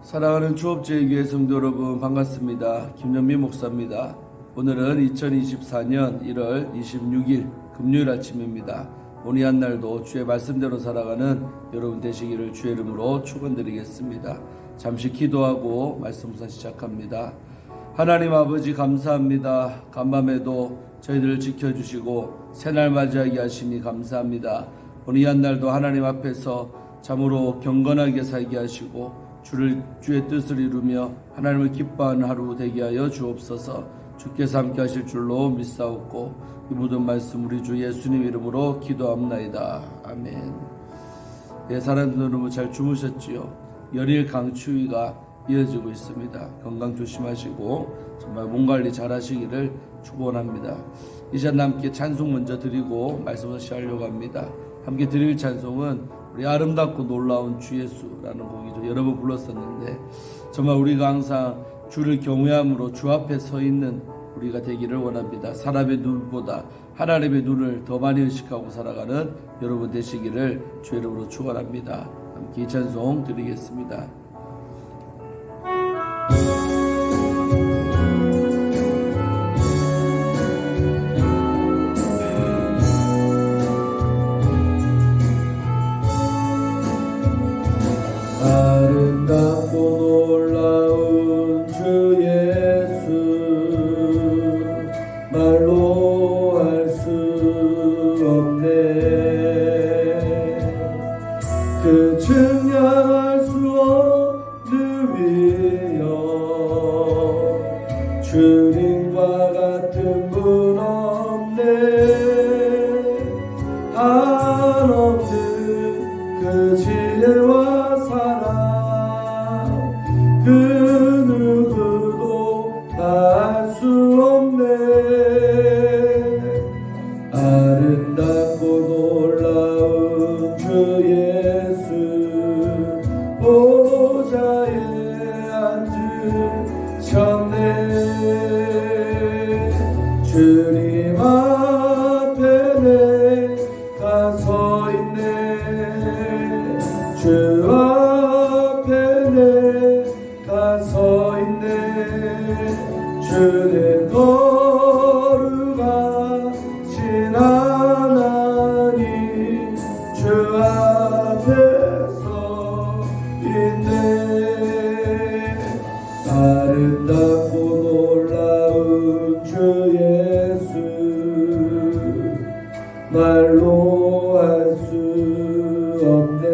사랑하는 추업제일교회 성도 여러분 반갑습니다. 김연미 목사입니다. 오늘은 2024년 1월 26일 금요일 아침입니다. 오늘 한 날도 주의 말씀대로 살아가는 여러분 되시기를 주의 이름으로 축원드리겠습니다. 잠시 기도하고 말씀부터 시작합니다. 하나님 아버지 감사합니다. 간밤에도 저희들을 지켜주시고 새날 맞이하게 하시니 감사합니다. 오늘 한 날도 하나님 앞에서 참으로 경건하게 살게 하시고 주의 뜻을 이루며 하나님을 기뻐하는 하루 되게 하여 주옵소서. 주께서 함께 하실 줄로 믿사옵고 이 모든 말씀 우리 주 예수님 이름으로 기도합나이다. 아멘. 사랑하는 여러분 잘 주무셨지요? 열일 강추위가 이어지고 있습니다. 건강 조심하시고 정말 몸 관리 잘 하시기를 축원합니다. 이 시간 함께 찬송 먼저 드리고 말씀을 시작하려고 합니다. 함께 드릴 찬송은 우리 아름답고 놀라운 주 예수라는 곡이죠. 여러 번 불렀었는데 정말 우리가 항상 주를 경외함으로 주 앞에 서 있는 우리가 되기를 원합니다. 사람의 눈보다 하나님의 눈을 더 많이 의식하고 살아가는 여러분 되시기를 주 이름으로 축원합니다. 함께 이 찬송 드리겠습니다. 아름답고 놀라운 주 예수 말로 할 수 없네. 그 증량할 수 없는 위엄 주님과 같은 분 없네. 한없는 그 지혜와 사랑 그 누구도 다 알 수 없네. 아름답고 놀라운 주 예수 보좌에 앉으셨네. 주님 앞에 내가 서 있네. 주 앞에 내가 서 있네. 주님 거룩하신 하나님 주 앞에 서 있네. 아름답고 놀라운 주 예수 말로 할 수 없네.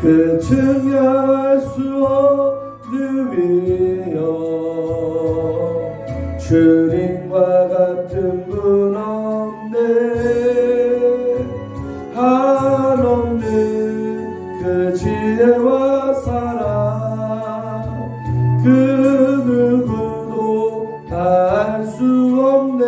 그 증량할 수 없는 위엄 주님과 같은 분 없네. 한없는 그 지혜와 사랑 그 누구도 다 알 수 없네.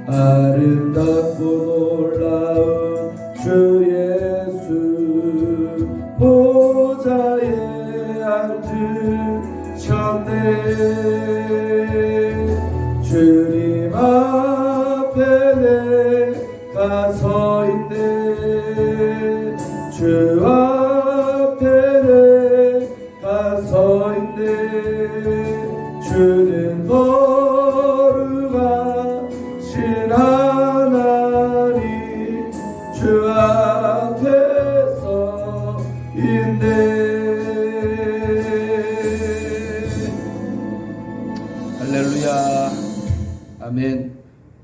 아름답고 놀라운 주 예수 보좌에 앉으셨네. 주님 앞에 내가 서 있네. 주 앞에 내가 서 있네. 주는 거룩하신 하나님 주 앞에 서 있네. 할렐루야. 아멘.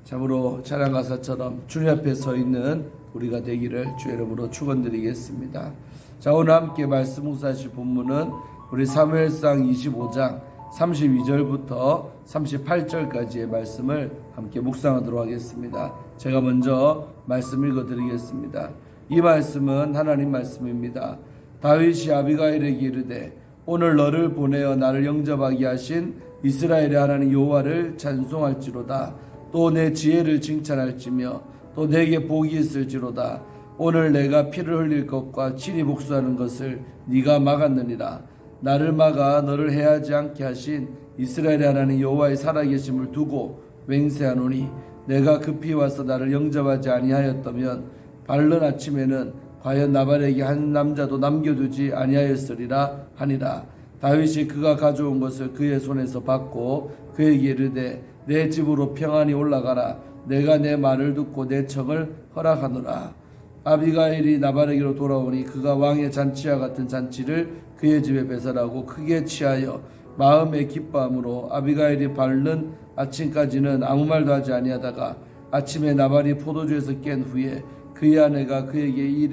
참으로 찬양 가사처럼 주님 앞에 서 있는 우리가 되기를 주의 이름으로 축원드리겠습니다. 자, 오늘 함께 말씀 묵상하실 본문은 우리 사무엘상 25장 32절부터 38절까지의 말씀을 함께 묵상하도록 하겠습니다. 제가 먼저 말씀 읽어드리겠습니다. 이 말씀은 하나님 말씀입니다. 다윗이 아비가일에게 이르되 오늘 너를 보내어 나를 영접하게 하신 이스라엘의 하나님 여호와를 찬송할지로다. 또 내 지혜를 칭찬할지며 또 내게 복이 있을지로다. 오늘 내가 피를 흘릴 것과 친히 복수하는 것을 네가 막았느니라. 나를 막아 너를 해하지 않게 하신 이스라엘의 하나님 여호와의 살아계심을 두고 맹세하노니 내가 급히 와서 나를 영접하지 아니하였다면 밝은 아침에는 과연 나발에게 한 남자도 남겨두지 아니하였으리라 하니라. 다윗이 그가 가져온 것을 그의 손에서 받고 그에게 이르되 내 집으로 평안히 올라가라. 내가 내 말을 듣고 내 청을 허락하노라. 아비가일이 나발에게로 돌아오니 그가 왕의 잔치와 같은 잔치를 그의 집에 배설하고 크게 취하여 마음에 기뻐함으로 아비가일이 바른 아침까지는 아무 말도 하지 아니하다가 아침에 나발이 포도주에서 깬 후에 그의 아내가 그에게 이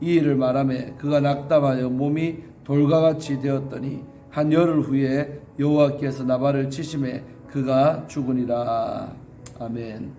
일을 말하매 그가 낙담하여 몸이 돌과 같이 되었더니 한 열흘 후에 여호와께서 나발을 치심에 그가 죽으니라. 아멘.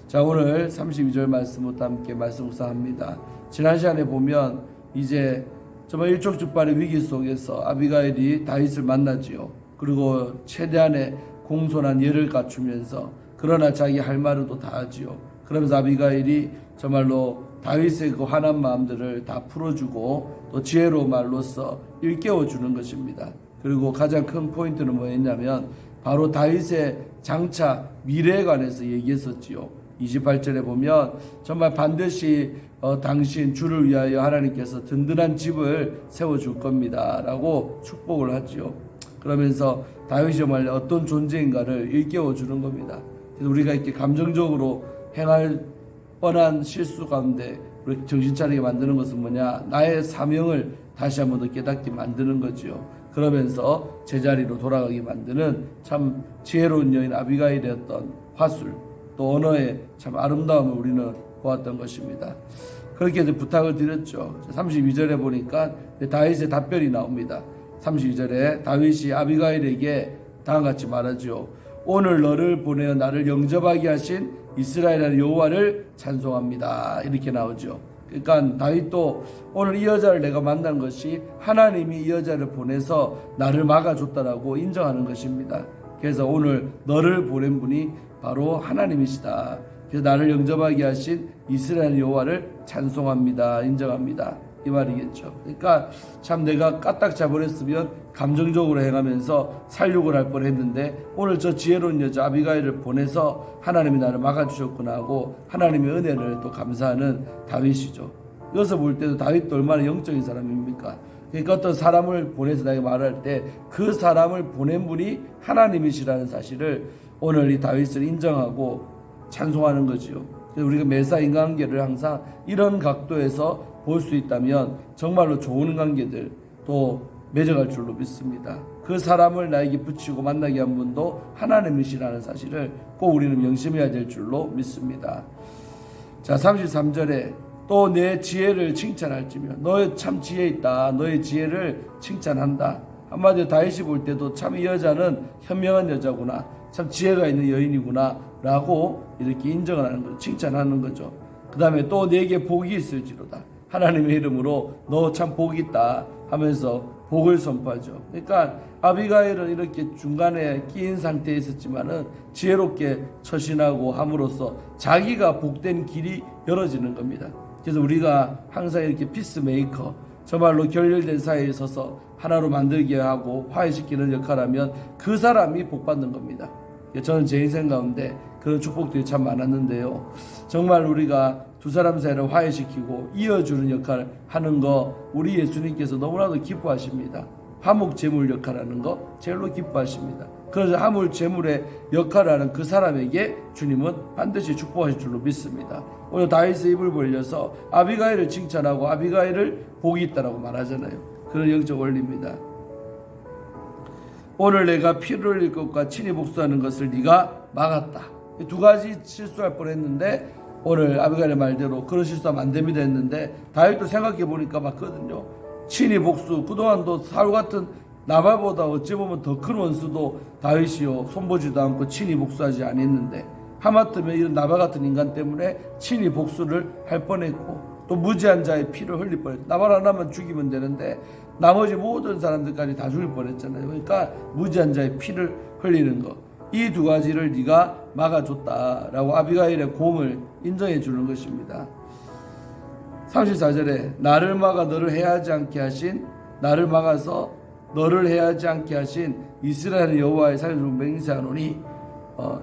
자, 오늘 32절 말씀부터 함께 말씀 묵상합니다. 지난 시간에 보면 이제 정말 일촉즉발의 위기 속에서 아비가일이 다윗을 만나지요. 그리고 최대한의 공손한 예를 갖추면서 그러나 자기 할 말은 또 다 하지요. 그러면서 아비가일이 정말로 다윗의 그 화난 마음들을 다 풀어주고 또 지혜로운 말로써 일깨워주는 것입니다. 그리고 가장 큰 포인트는 뭐였냐면 바로 다윗의 장차 미래에 관해서 얘기했었지요. 28절에 보면 정말 반드시 당신 주를 위하여 하나님께서 든든한 집을 세워줄 겁니다 라고 축복을 하지요. 그러면서 다윗이 정말 어떤 존재인가를 일깨워주는 겁니다. 그래서 우리가 이렇게 감정적으로 행할 뻔한 실수 가운데 우리 정신 차리게 만드는 것은 뭐냐? 나의 사명을 다시 한번 더 깨닫게 만드는 거지요. 그러면서 제자리로 돌아가게 만드는 참 지혜로운 여인 아비가일이었던 화술 또 언어의 참 아름다움을 우리는 보았던 것입니다. 그렇게 부탁을 드렸죠. 32절에 보니까 다윗의 답변이 나옵니다. 32절에 다윗이 아비가일에게 다음과 같이 말하죠. 오늘 너를 보내어 나를 영접하게 하신 이스라엘의 여호와를 찬송합니다. 이렇게 나오죠. 그러니까 다윗도 오늘 이 여자를 내가 만난 것이 하나님이 이 여자를 보내서 나를 막아줬다라고 인정하는 것입니다. 그래서 오늘 너를 보낸 분이 바로 하나님이시다. 그래서 나를 영접하게 하신 이스라엘 여호와를 찬송합니다. 인정합니다. 이 말이겠죠. 그러니까 참 내가 까딱 잡아냈으면 감정적으로 행하면서 살육을 할 뻔했는데 오늘 저 지혜로운 여자 아비가일을 보내서 하나님이 나를 막아주셨구나 하고 하나님의 은혜를 또 감사하는 다윗이죠. 여기서 볼 때도 다윗도 얼마나 영적인 사람입니까? 그러니까 어떤 사람을 보내서 나에게 말할 때 그 사람을 보낸 분이 하나님이시라는 사실을 오늘 이 다윗을 인정하고 찬송하는 거지요. 그래서 우리가 매사 인간관계를 항상 이런 각도에서 볼 수 있다면 정말로 좋은 관계들 또 맺어갈 줄로 믿습니다. 그 사람을 나에게 붙이고 만나게 한 분도 하나님이시라는 사실을 꼭 우리는 명심해야 될 줄로 믿습니다. 자, 33절에 또 내 지혜를 칭찬할지며 너의 참 지혜 있다. 너의 지혜를 칭찬한다. 한마디로 다윗이 볼 때도 참 이 여자는 현명한 여자구나. 참 지혜가 있는 여인이구나 라고 이렇게 인정을 하는 거죠. 칭찬하는 거죠. 그 다음에 또 내게 복이 있을지로다. 하나님의 이름으로 너 참 복이 있다 하면서 복을 선포하죠. 그러니까 아비가일은 이렇게 중간에 끼인 상태에 있었지만은 지혜롭게 처신하고 함으로써 자기가 복된 길이 열어지는 겁니다. 그래서 우리가 항상 이렇게 피스메이커 정말로 결렬된 사이에 서서 하나로 만들게 하고 화해시키는 역할하면 그 사람이 복받는 겁니다. 저는 제 인생 가운데 그런 축복들이 참 많았는데요. 정말 우리가 두 사람 사이를 화해시키고 이어주는 역할을 하는 거 우리 예수님께서 너무나도 기뻐하십니다. 화목제물 역할하는 거 제일로 기뻐하십니다. 그래서 화목제물의 역할을 하는 그 사람에게 주님은 반드시 축복하실 줄로 믿습니다. 오늘 다윗의 입을 벌려서 아비가일을 칭찬하고 아비가일을 복이 있다라고 말하잖아요. 그런 영적 원리입니다. 오늘 내가 피를 흘릴 것과 친히 복수하는 것을 네가 막았다. 두 가지 실수할 뻔했는데 오늘 아비가일의 말대로 그런 실수하면 안 됩니다 했는데 다윗도 생각해 보니까 맞거든요. 친히 복수, 그동안도 사울 같은 나발보다 어찌 보면 더 큰 원수도 다윗이요 손보지도 않고 친히 복수하지 않았는데 하마터면 이런 나발 같은 인간 때문에 친히 복수를 할 뻔했고 또 무지한 자의 피를 흘릴 뻔했고 나발 하나만 죽이면 되는데 나머지 모든 사람들까지 다 죽일 뻔했잖아요. 그러니까 무지한 자의 피를 흘리는 것, 이 두 가지를 네가 막아줬다라고 아비가일의 공을 인정해 주는 것입니다. 34절에 나를 막아 너를 해하지 않게 하신, 나를 막아서 너를 해하지 않게 하신 이스라엘 여호와의 살려주고 맹세하노니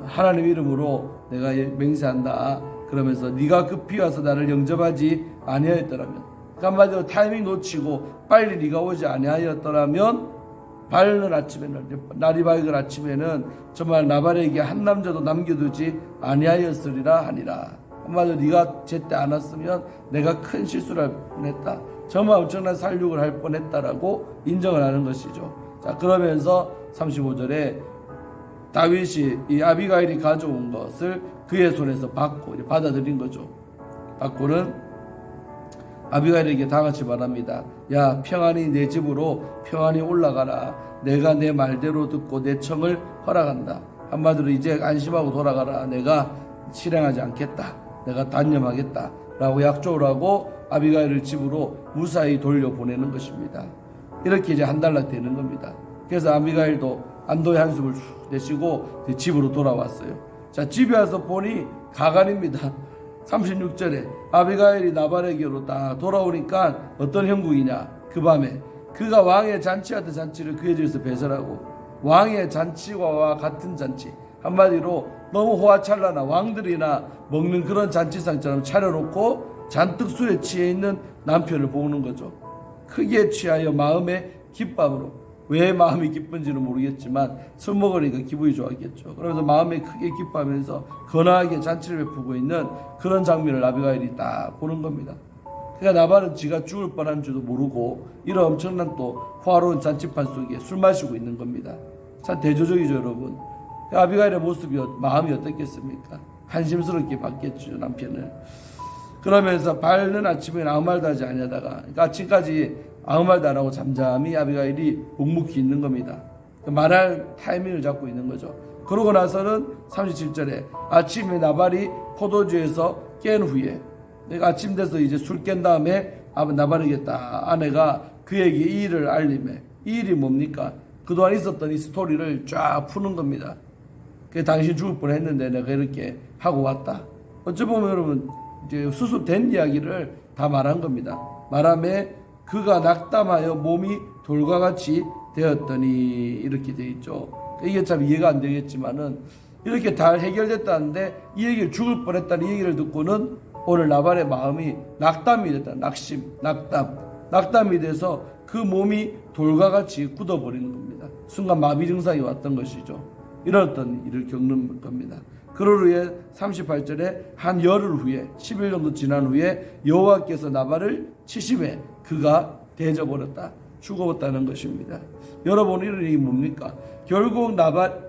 하나님 이름으로 내가 맹세한다. 그러면서 네가 급히 와서 나를 영접하지 아니하였더라면 한마디로 타이밍 놓치고 빨리 네가 오지 아니하였더라면 밝는 아침에는, 날이 밝은 아침에는 정말 나발에게 한 남자도 남겨두지 아니하였으리라 하니라. 한마디로 네가 제때 안 왔으면 내가 큰 실수를 할 뻔했다. 정말 엄청난 살육을 할 뻔했다라고 인정을 하는 것이죠. 자, 그러면서 35절에 다윗이 이 아비가일이 가져온 것을 그의 손에서 받고 받아들인 거죠. 받고는 아비가일에게 다 같이 말합니다. 야, 평안히 내 집으로 평안히 올라가라. 내가 내 말대로 듣고 내 청을 허락한다. 한마디로 이제 안심하고 돌아가라. 내가 실행하지 않겠다. 내가 단념하겠다. 라고 약조를 하고 아비가일을 집으로 무사히 돌려보내는 것입니다. 이렇게 이제 한 달락 되는 겁니다. 그래서 아비가일도 안도의 한숨을 내쉬고 집으로 돌아왔어요. 자, 집에 와서 보니 가관입니다. 36절에 아비가일이 나발에게로 딱 돌아오니까 어떤 형국이냐. 그 밤에 그가 왕의 잔치하던 잔치를 그의 집에서 배설하고, 왕의 잔치와 같은 잔치, 한마디로 너무 호화찬란한 왕들이나 먹는 그런 잔치상처럼 차려놓고 잔뜩 술에 취해 있는 남편을 보는 거죠. 크게 취하여 마음의 기쁨으로, 왜 마음이 기쁜지는 모르겠지만 술 먹으니까 기분이 좋았겠죠. 그러면서 마음에 크게 기뻐하면서 거나하게 잔치를 베푸고 있는 그런 장면을 아비가일이 딱 보는 겁니다. 그러니까 나발은 지가 죽을 뻔한 줄도 모르고 이런 엄청난 또 호화로운 잔치판 속에 술 마시고 있는 겁니다. 참 대조적이죠, 여러분. 아비가일의 모습이, 마음이 어떻겠습니까? 한심스럽게 봤겠죠, 남편을. 그러면서 밝는 아침에 아무 말도 하지 아니하다가, 그러니까 아침까지 아무 말도 안 하고 잠잠히 아비가일이 묵묵히 있는 겁니다. 말할 타이밍을 잡고 있는 거죠. 그러고 나서는 37절에 아침에 나발이 포도주에서 깬 후에, 그러니까 아침 돼서 이제 술 깬 다음에 나발에게 딱 아내가 그에게 이 일을 알림해. 이 일이 뭡니까? 그동안 있었던 이 스토리를 쫙 푸는 겁니다. 당신 죽을 뻔했는데 내가 이렇게 하고 왔다. 어찌 보면 여러분 이제 수습된 이야기를 다 말한 겁니다. 말함에 그가 낙담하여 몸이 돌과 같이 되었더니 이렇게 돼 있죠. 이게 참 이해가 안 되겠지만은 이렇게 다 해결됐다는데 이 얘기를 죽을 뻔했다는 이 얘기를 듣고는 오늘 나발의 마음이 낙담이 됐다. 낙담이 돼서 그 몸이 돌과 같이 굳어버리는 겁니다. 순간 마비 증상이 왔던 것이죠. 이런 어떤 일을 겪는 겁니다. 그럴 후에 38절에 한 열흘 후에 10일 정도 지난 후에 여호와께서 나발을 치심해 그가 대져버렸다. 죽어버렸다는 것입니다. 여러분, 이런 일이 뭡니까? 결국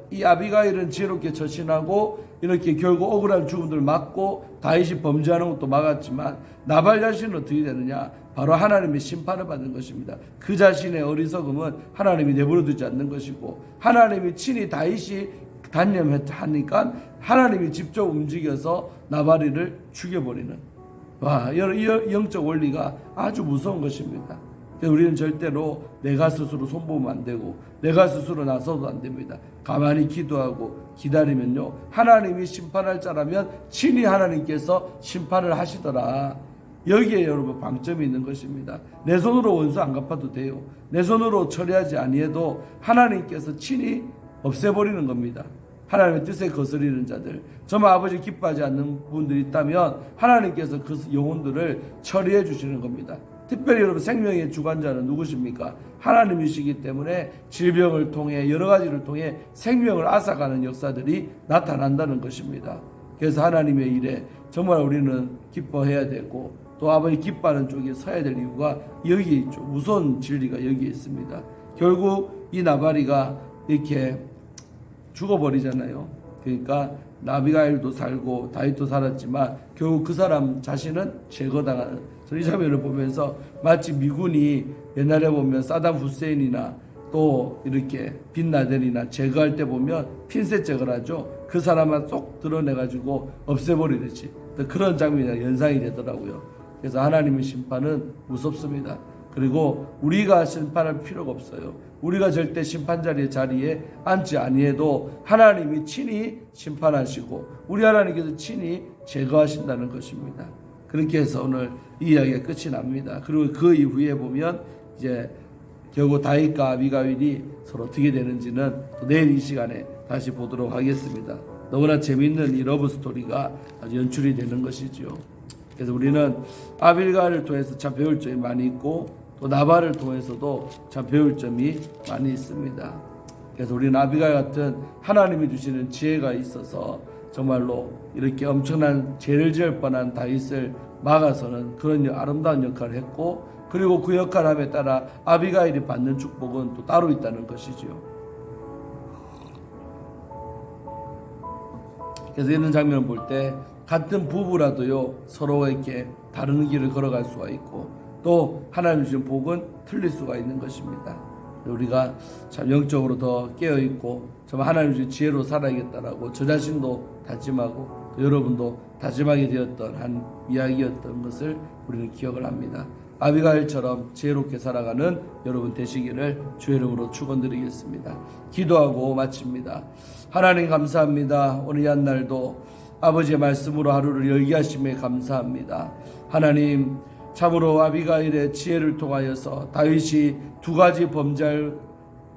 이 아비가일은 지혜롭게 처신하고 이렇게 결국 억울한 죽음들을 막고 다윗이 범죄하는 것도 막았지만 나발 자신은 어떻게 되느냐? 바로 하나님의 심판을 받는 것입니다. 그 자신의 어리석음은 하나님이 내버려두지 않는 것이고, 하나님이 친히 다윗이 단념하니까 하나님이 직접 움직여서 나발이를 죽여버리는, 이 영적 원리가 아주 무서운 것입니다. 우리는 절대로 내가 스스로 손보면 안 되고 내가 스스로 나서도 안 됩니다. 가만히 기도하고 기다리면요, 하나님이 심판할 자라면 친히 하나님께서 심판을 하시더라. 여기에 여러분 방점이 있는 것입니다. 내 손으로 원수 안 갚아도 돼요. 내 손으로 처리하지 아니해도 하나님께서 친히 없애버리는 겁니다. 하나님의 뜻에 거스리는 자들, 정말 아버지 기뻐하지 않는 분들이 있다면 하나님께서 그 영혼들을 처리해 주시는 겁니다. 특별히 여러분, 생명의 주관자는 누구십니까? 하나님이시기 때문에 질병을 통해 여러 가지를 통해 생명을 앗아가는 역사들이 나타난다는 것입니다. 그래서 하나님의 일에 정말 우리는 기뻐해야 되고 또 아버지 기뻐하는 쪽에 서야 될 이유가 여기에 있죠. 무서운 진리가 여기에 있습니다. 결국 이 나발이가 이렇게 죽어버리잖아요. 그러니까 아비가일도 살고 다윗도 살았지만 결국 그 사람 자신은 제거당하는, 이 장면을 보면서 마치 미군이 옛날에 보면 사담 후세인이나 또 이렇게 빈라덴이나 제거할 때 보면 핀셋 제거를 하죠. 그 사람만 쏙 드러내가지고 없애버리듯이 그런 장면이 연상이 되더라고요. 그래서 하나님의 심판은 무섭습니다. 그리고 우리가 심판할 필요가 없어요. 우리가 절대 심판자리의 자리에 앉지 아니해도 하나님이 친히 심판하시고 우리 하나님께서 친히 제거하신다는 것입니다. 그렇게 해서 오늘 이 이야기가 끝이 납니다. 그리고 그 이후에 보면 이제 결국 다윗과 아비가일이 서로 어떻게 되는지는 또 내일 이 시간에 다시 보도록 하겠습니다. 너무나 재미있는 이 러브 스토리가 아주 연출이 되는 것이죠. 그래서 우리는 아빌가일을 통해서 참 배울 점이 많이 있고 또 나발을 통해서도 참 배울 점이 많이 있습니다. 그래서 우리는 아비가일 같은 하나님이 주시는 지혜가 있어서 정말로 이렇게 엄청난 죄를 지을 뻔한 다윗을 막아서는 그런 아름다운 역할을 했고, 그리고 그 역할함에 따라 아비가일이 받는 축복은 또 따로 있다는 것이지요. 그래서 이런 장면을 볼 때 같은 부부라도요 서로가 이렇게 다른 길을 걸어갈 수가 있고 또 하나님 주신 복은 틀릴 수가 있는 것입니다. 우리가 참 영적으로 더 깨어있고 정말 하나님 주신 지혜로 살아야겠다라고 저 자신도 다짐하고 또 여러분도 다짐하게 되었던 한 이야기였던 것을 우리는 기억을 합니다. 아비가일처럼 지혜롭게 살아가는 여러분 되시기를 주의 이름으로 축원드리겠습니다. 기도하고 마칩니다. 하나님 감사합니다. 오늘 이 한날도 아버지의 말씀으로 하루를 열게 하심에 감사합니다. 하나님 참으로 아비가일의 지혜를 통하여서 다윗이 두 가지 범죄할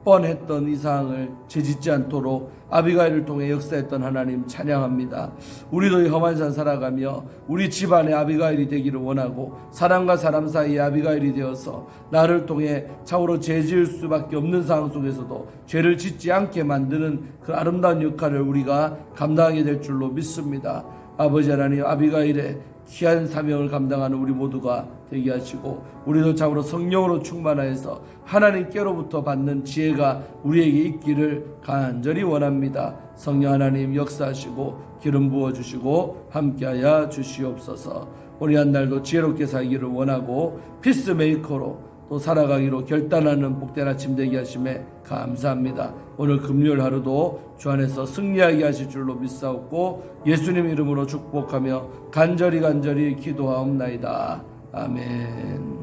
뻔했던 이 사항을 죄짓지 않도록 아비가일을 통해 역사했던 하나님 찬양합니다. 우리도 이 험한 산 살아가며 우리 집안의 아비가일이 되기를 원하고 사람과 사람 사이의 아비가일이 되어서 나를 통해 참으로 죄 지을 수밖에 없는 상황 속에서도 죄를 짓지 않게 만드는 그 아름다운 역할을 우리가 감당하게 될 줄로 믿습니다. 아버지 하나님, 아비가일의 귀한 사명을 감당하는 우리 모두가 되게 하시고 우리도 참으로 성령으로 충만하여서 하나님께로부터 받는 지혜가 우리에게 있기를 간절히 원합니다. 성령 하나님 역사하시고 기름 부어주시고 함께하여 주시옵소서. 우리 한 날도 지혜롭게 살기를 원하고 피스메이커로 또 살아가기로 결단하는 복된 아침 되게 하심에 감사합니다. 오늘 금요일 하루도 주 안에서 승리하게 하실 줄로 믿사옵고 예수님 이름으로 축복하며 간절히 기도하옵나이다. 아멘.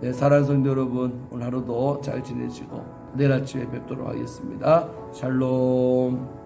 네, 사랑하는 성도 여러분, 오늘 하루도 잘 지내시고 내일 아침에 뵙도록 하겠습니다. 샬롬.